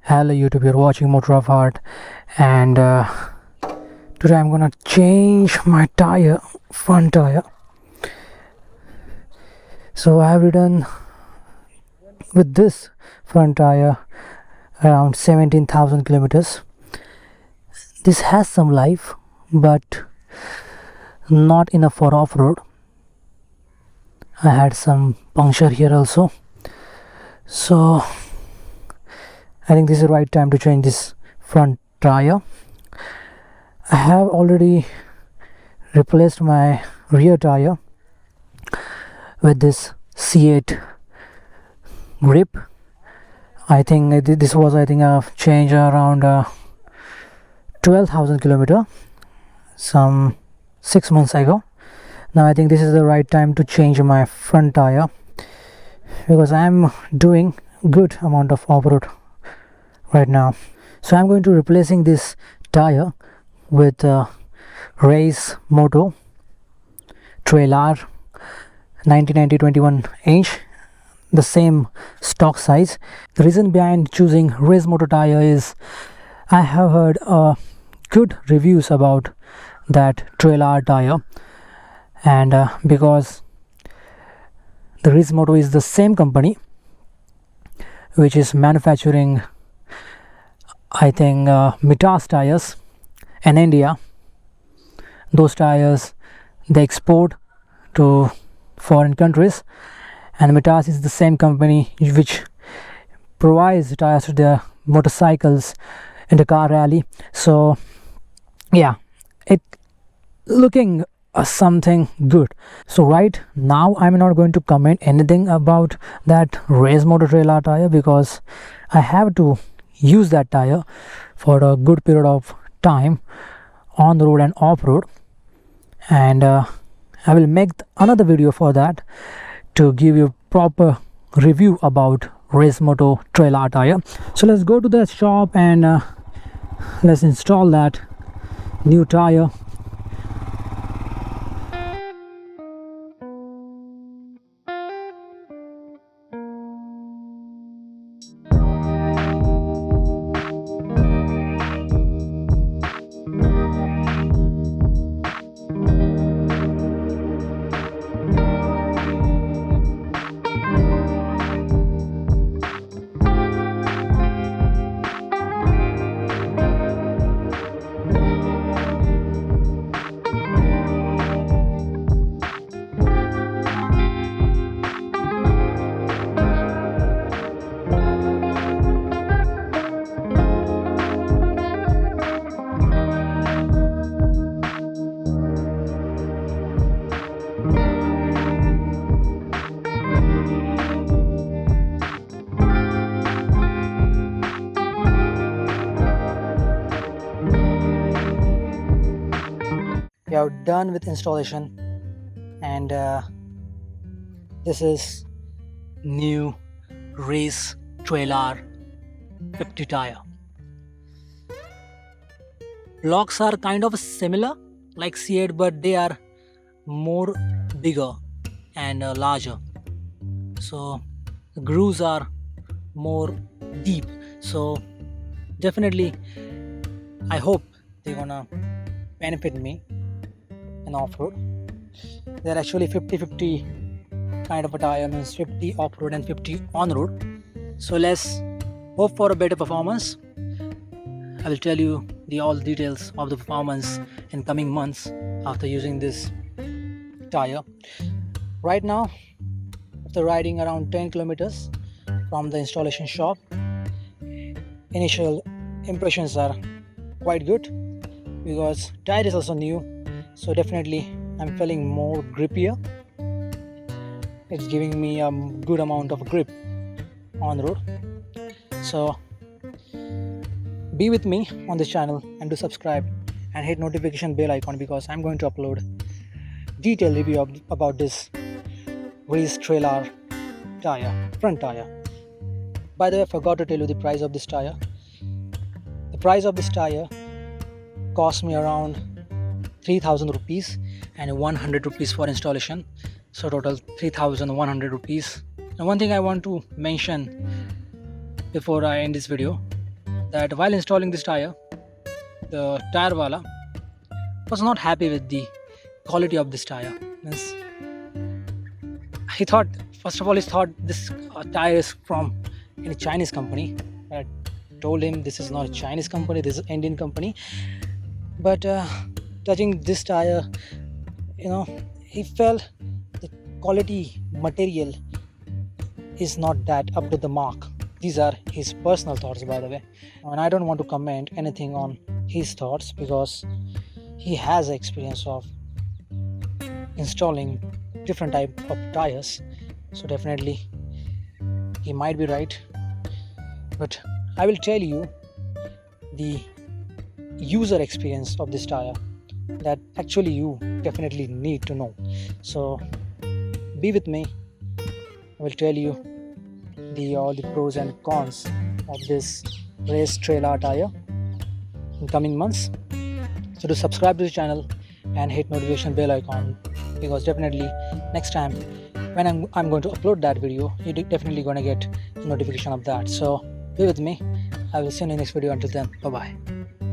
Hello YouTube, you're watching Motor of Heart, and today I'm gonna change my tire, front tire. So I have ridden with this front tire around 17,000 kilometers. This has some life, but not enough for off-road. I had some puncture here also, so I think this is the right time to change this front tire. I have already replaced my rear tire with this C8 grip. I think this was a change around 12,000 kilometer some 6 months ago. Now I think this is the right time to change my front tire because I am doing good amount of off-road right now. So I'm going to replacing this tire with Reise Moto Trail R 1990 21 inch, the same stock size. The reason behind choosing Reise Moto tire is I have heard good reviews about that Trail R tire, and because the Reise Moto is the same company which is manufacturing Mitas tires in India. Those tires they export to foreign countries, and Mitas is the same company which provides tires to their motorcycles in the car rally. So yeah, it looking something good. So right now I'm not going to comment anything about that Reise Moto Trail R tire because I have to use that tire for a good period of time on the road and off-road, and I will make another video for that to give you proper review about Reise Moto Trail R tire. So let's go to the shop and let's install that new tire. We are done with installation, and this is new Reise Trail R 50 tire. Blocks are kind of similar like C8, but they are more bigger and larger, so the grooves are more deep. So definitely I hope they're gonna benefit me in off-road. They're actually 50-50 kind of a tire, means 50 off-road and 50 on-road. So let's hope for a better performance. I will tell you all details of the performance in coming months after using this tire. Right now, after riding around 10 kilometers from the installation shop, initial impressions are quite good because tire is also new. So definitely I'm feeling more grippier. It's giving me a good amount of grip on the road. So be with me on this channel and do subscribe and hit notification bell icon because I'm going to upload detailed review about this Reise Trail R tire, front tire. By the way, I forgot to tell you the price of this tire. The price of this tire cost me around 3,000 rupees and 100 rupees for installation, so total 3,100 rupees. And one thing I want to mention before I end this video, that while installing this tire, the tire wala was not happy with the quality of this tire. Means he thought, first of all, he thought this tire is from any Chinese company. I told him this is not a Chinese company, this is an Indian company. But touching this tire, he felt the quality material is not that up to the mark. These are his personal thoughts, by the way, and I don't want to comment anything on his thoughts because he has experience of installing different type of tires, so definitely he might be right. But I will tell you the user experience of this tire that actually you definitely need to know. So be with me. I will tell you all the pros and cons of this Reise trailer tire in coming months. So do subscribe to the channel and hit notification bell icon, because definitely next time when I'm going to upload that video, you're definitely going to get a notification of that. So be with me. I will see you in the next video. Until then, bye bye.